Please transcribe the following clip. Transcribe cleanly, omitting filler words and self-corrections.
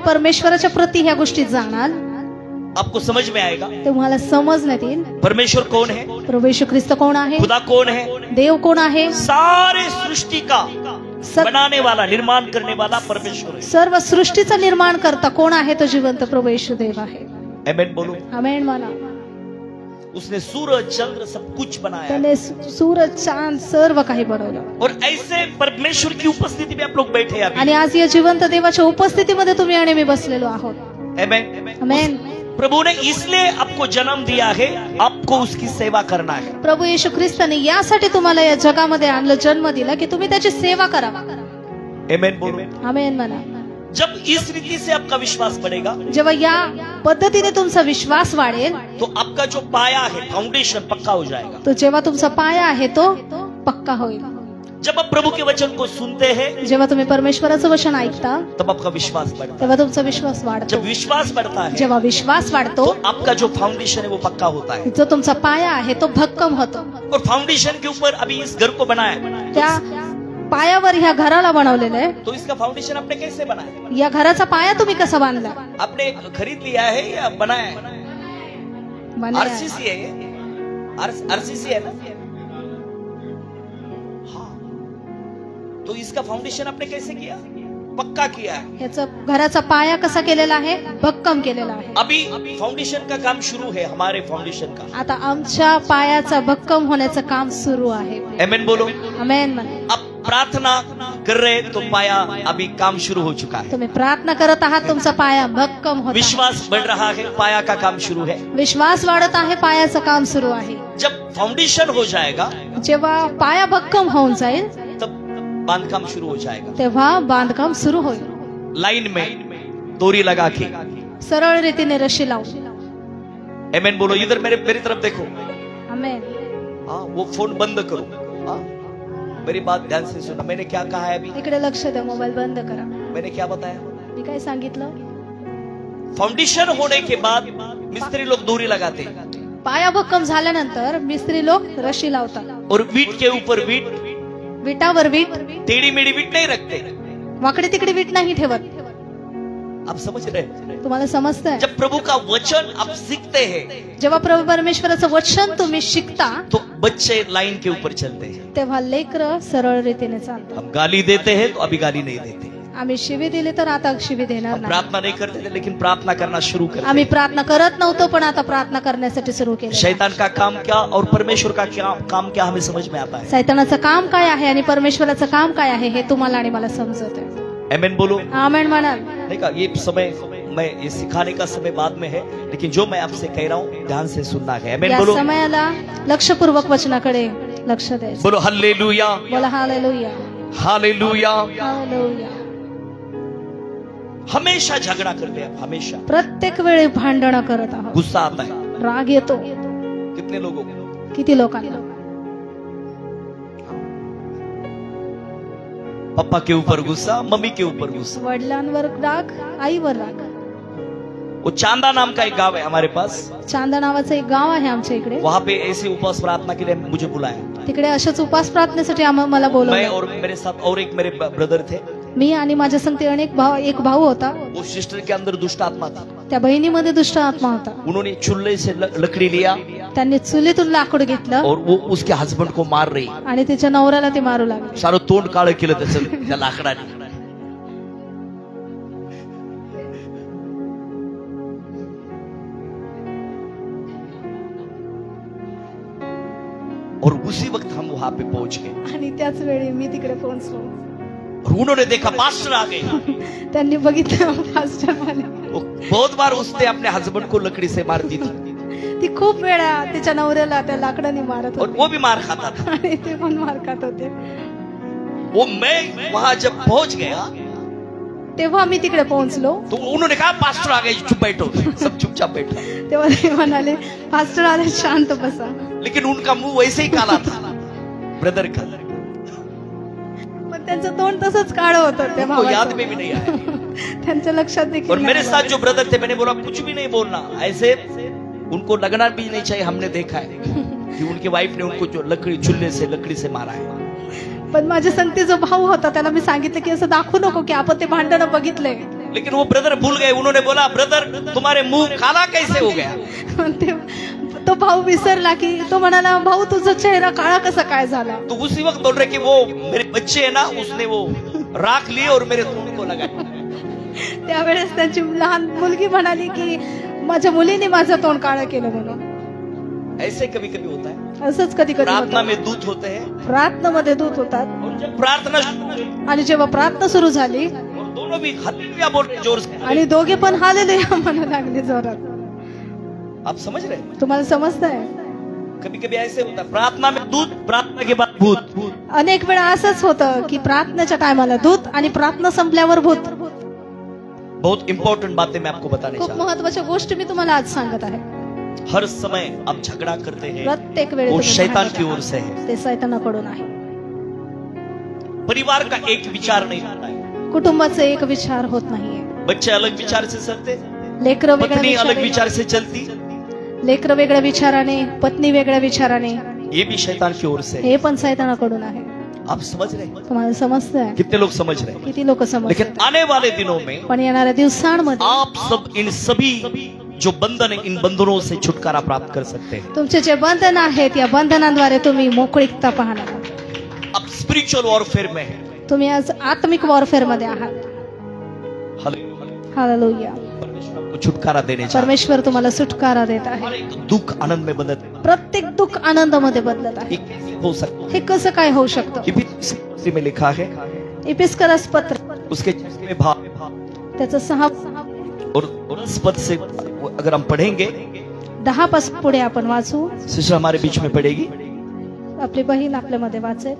परमेश्वराच्या प्रती ह्या गोष्टी जाणार, आपको समझ में आएगा तुम्हाला समजण्यात येईल परमेश्वर कौन है, प्रभू येशू ख्रिस्त कोण आहे, खुदा कौन है, देव कोण आहे। सारे सृष्टि का बनाने वाला, निर्माण करने वाला परमेश्वर है। सर्व सृष्टीचा निर्माण करता कोण आहे, तो जिवंत प्रभू येशू देव आहे। आमेन बोलो। आमेन म्हणा। उसने सूरज चंद्र सब कुछ बनाया, त्याने सूरज चांद सर्व काही बनवलं। और ऐसे परमेश्वर की उपस्थिति में आप लोग बैठे हैं आणि आज या जिवंत देवाच्या उपस्थितीमध्ये तुम्ही आणि मी बसलेलो आहोत। आमेन आमेन। प्रभु ने इसलिए आपको जन्म दिया है, आपको उसकी सेवा करना है। प्रभू येशू ख्रिस्ताने यासाठी तुम्हाला या जगामध्ये आणलं, जन्म दिला की तुम्ही त्याची सेवा करावा। आमेन बोलो। आमेन म्हणा। जब इस रीति से आपका विश्वास बढ़ेगा, जेव्हा या पद्धतीने तुमचा विश्वास वाढेल, तो आपका जो पाया है, फाउंडेशन पक्का हो जाएगा। तो जेव्हा तुमचा पाया आहे तो पक्का होईल। जब आप प्रभु के वचन को सुनते हैं, जेव्हा तुम्ही परमेश्वराचं वचन ऐकता, तब आपका विश्वास बढ़ता है। तेव्हा तुमचा विश्वास वाढतो। जब विश्वास बढ़ता है, जेव्हा विश्वास वाढतो, तो आपका जो फाउंडेशन है वो पक्का होता है। जो तुमचा पाया आहे तो भक्कम होतो। और फाउंडेशन के ऊपर अभी इस घर को बनाया, त्या पायावर ह्या घराला बनवलेलं आहे। तो इसका फाउंडेशन आपने कैसे बनाया? या घराचा पाया तुम्ही कसा बांधला? आपने खरीद लिया है या बनाया है? बनाया। आरसीसी है, आरसीसी है ना? हाँ, तो इसका फाउंडेशन आपने कैसे किया? पक्का किया है। ह्याचा घराचा पाया कसा केलेला आहे? भक्कम केलेला आहे। अभी फाउंडेशन का काम शुरू है, हमारे फाउंडेशन का। आता आमच्या पायाचा भक्कम होण्याचं काम सुरू आहे। आमेन बोलो। आमेन म्हणा। अब प्रार्थना कर रहे तो पाया अभी काम शुरू हो चुका है। तुम्ही प्रार्थना करत आहात, तुमचा पाया भक्कम होत आहे। विश्वास बढ़ रहा है, पाया का काम शुरू है। विश्वास वाढत आहे, पायाचं काम सुरू आहे। जब फाउंडेशन हो जाएगा, जेव्हा पाया भक्कम होऊन जाईल, तब बांधकाम शुरू हो जाएगा। तेव्हा बांधकाम सुरू होईल। लाइन में दोरी लगा के, सरळ रीतीने रशी लावून। आमेन बोलो। इधर मेरी तरफ देखो। आमेन। हाँ, वो फोन बंद करो। हाँ, मेरी बात ध्यान से सुनो। मैंने क्या कहा है अभी? इकडे लक्ष द्या, मोबाईल बंद करा। मैंने क्या बताया? मी काय सांगितलं? फाउंडेशन होने के बाद मिस्त्री लोग दोरी लगाते, पाया भक्कम झाल्यानंतर मिस्त्री लोक रशी लावतात। और वीट के ऊपर वीट, विटावर वीट, टेढ़ी मेढ़ी वीट नहीं रखते। वाकडी तिकडे वीट नाही ठेवत। आप समझ रहे हैं? तुम्हाला समजतंय? जब प्रभु का वचन आप सीखते हैं, जेव्हा प्रभू परमेश्वराचं वचन तुम्ही शिकता, तो बच्चे लाइन के ऊपर चलते हैं। तेव्हा लेकरं सरळ रीतीने चालतात। हम गाली देते हैं तो अभी गाली नहीं देते। आम्ही शिवी दिली तर आता शिवी देणार नाही। प्रार्थना नहीं करते थे, लेकिन प्रार्थना करना शुरू कर। आम्ही प्रार्थना करत नव्हतो, पण आता प्रार्थना करण्यासाठी सुरू केलं। शैतान का काम क्या और परमेश्वर का क्या काम क्या हमें समझ में आता है। शैतानाचं काम काय आहे आणि परमेश्वराचं काम काय आहे हे तुम्हाला आणि मला समजत आहे। आमेन बोलो। आमेन म्हणाल। देखा, ये समय मैं ये सिखाने का समय बाद में है, लेकिन जो मैं आपसे कह रहा हूँ ध्यान से सुनना है। आमेन बोलो। या समयाला लक्षपूर्वक वचनाकडे लक्ष द्यायचं। बोलो हालेलुया। बोला हालेलुया। हालेलुया। हालेलुया। हमेशा झगड़ा करते हैं, हमेशा प्रत्येक वेळी भांडण करत आहोत। गुस्सा आता है। राग येतो। कितने लोगों को? किती लोकांना? पापा के ऊपर गुस्सा, मम्मी के ऊपर गुस्सा, वडिलांवर राग, आईवर राग। वो चांदा नाम का एक गांव है हमारे पास। चांदा नावाचं एक गाव आहे आमच्या इकडे। वहाँ पे ऐसी उपवास प्रार्थना के लिए मुझे बुलाया। तिकडे अशाच उपवास प्रार्थनेसाठी मला मैं बोलवलं। और मेरे साथ और एक मेरे ब्रदर थे। मी आणि माझ्या संगती एक भाऊ होता। वो सिस्टर के अंदर दुष्ट आत्मा थी। त्या बहिणीमध्ये दुष्ट आत्मा होता। उन्होंने चूल्हे से लकड़ी लिया, त्यांनी चुलीतून लाकूड घेतलं और वो उसके हस्बैंड को मार रही, आणि तिच्या नवऱ्याला ते मारू लागले। सारं तोंड काळं केलं त्याचं त्या लाकडाने। और उसी वक्त हम वहां पे पहुंच गए। आणि त्याच वेळी मी तिकडे पोहोचलो। और उन्होंने देखा पास्टर आ गए। त्यांनी बघितलं पास्टर आले। बहुत बार उसने अपने हस्बैंड को लकड़ी से मारती थी। ती खूप वेळा तिच्या नवऱ्याला त्या लाकडाने मारत और होती। वो भी मार खाता था। आणि ते पण मार खात होते। वो मैं वहां जब पहुंच गया, तेव्हा मी तिकडे पोहोचलो, तो उन्होंने कहा पास्टर आ गए, चुप बैठो। सब चुपचाप बैठा। तेव्हा ते म्हणाले पास्टर आले, शांत बसा। लेकिन उनका मुंह वैसे ही काला था, ब्रदर का। पण त्यांचं तोंड तसंच काळं होतं तेव्हा। उनको याद में भी नहीं आया। त्यांच्या लक्षात देखील। और मेरे साथ जो ब्रदर थे, मैंने बोला कुछ भी नहीं बोलना, ऐसे उनको लगना भी नहीं चाहिए। हमने देखा है कि उनकी वाइफ ने उनको जो लकड़ी से मारा है। पण माझ्या संगती जो भाऊ होता त्याला मी सांगितलं की असं दाखवू नको की आपण ते भांडण बघितले। लेकिन वो ब्रदर भूल गए। उन्होंने बोला, ब्रदर तुम्हारे मुंह काला कैसे हो गया? तो भाऊ विसरला की तो म्हणाला, भाऊ तुझा चेहरा काळा कसा काय झाला? तो उसी वक्त बोल रहे कि वो मेरे बच्चे है ना, उसने वो राख लिए और मेरे तोंड को लगाया। त्यावेळेस त्यांची लहान मुलगी म्हणाली की माझ्या मुलीने माझं तोंड काळं केलं म्हणून. ऐसे कभी कभी होता है, असंच कधी कधी प्रार्थना में दूत होते हैं, प्रार्थनेमध्ये दूत होतात. और जब प्रार्थना शुरू हुई, आणि जेव्हा प्रार्थना सुरू झाली और दोनों भी हालेलुया बोल रहे जोर से, आणि दोघे पण हालेलुया म्हणू लागले जोरात. आप समझ रहे हैं? तुम्हाला समजतंय? कभी कभी ऐसे होता है, प्रार्थना में दूत, प्रार्थना के बाद भूत। अनेक वेळा असंच होतं की प्रार्थनेच्या टायमाला दूत आणि प्रार्थना संपल्यावर भूत. बहुत इंपॉर्टेंट बातें मैं आपको बताने खूप चाहता हूं। महत्वाच्या गोष्टी मी तुम्हाला आज सांगत आहे. हर समय आप झगड़ा करते हैं, प्रत्येक वेळी वो तुम्ही शैतान भांडता. की ओर से है। ते शैतानाकडून आहे. परिवार का एक विचार नहीं होता है, कुटुंबाचे एक विचार होत नाहीये. बच्चे अलग विचार से चलते, लेकरं वेगळ्या पत्नी अलग विचाराने, विचार से चलती, लेकरं वेगळ्या विचाराने, पत्नी वेगळ्या विचाराने, ये भी शैतान की ओर से है। हे पण शैतानाकडून आहे. आप समझ रहे हैं? तुम्हाला समजतंय? कितने लोग समझ रहे हैं? किती लोक समजतात? लेकिन आने वाले दिनों में पण येणाऱ्या दिवसांमध्ये आप सब इन सभी जो बंधन है, इन बंधनों से छुटकारा प्राप्त कर सकते हैं। तुमचे जे बंधन आहेत या बंधनांद्वारे तुम्ही मोकळीकता पाहणार आहात. अब स्पिरिचुअल वॉरफेयर में है। तुम्ही आज आत्मिक वॉरफेअर मध्ये आहात. हालेलुया। हालेलुया. परमेश्वर आपको छुटकारा देने चाहता परमेश्वर तुम्हाला सुटकारा देत है। आहे. हर एक दुख आनंद में बदलते हैं। प्रत्येक दुःख आनंदामध्ये बदलत आहे. ये कैसे हो सकता हे कसं काय होऊ शकतं? है? इफिसी में लिखा है, इपिस्करस पत्र उसके 6वें भाग त्याचं 6 और 10 पद से अगर हम पढ़ेंगे, 10 पासून पुढे आपण वाचू. सिस्टर हमारे बीच में पढ़ेगी। आपली बहीण आपल्यामध्ये वाचेल.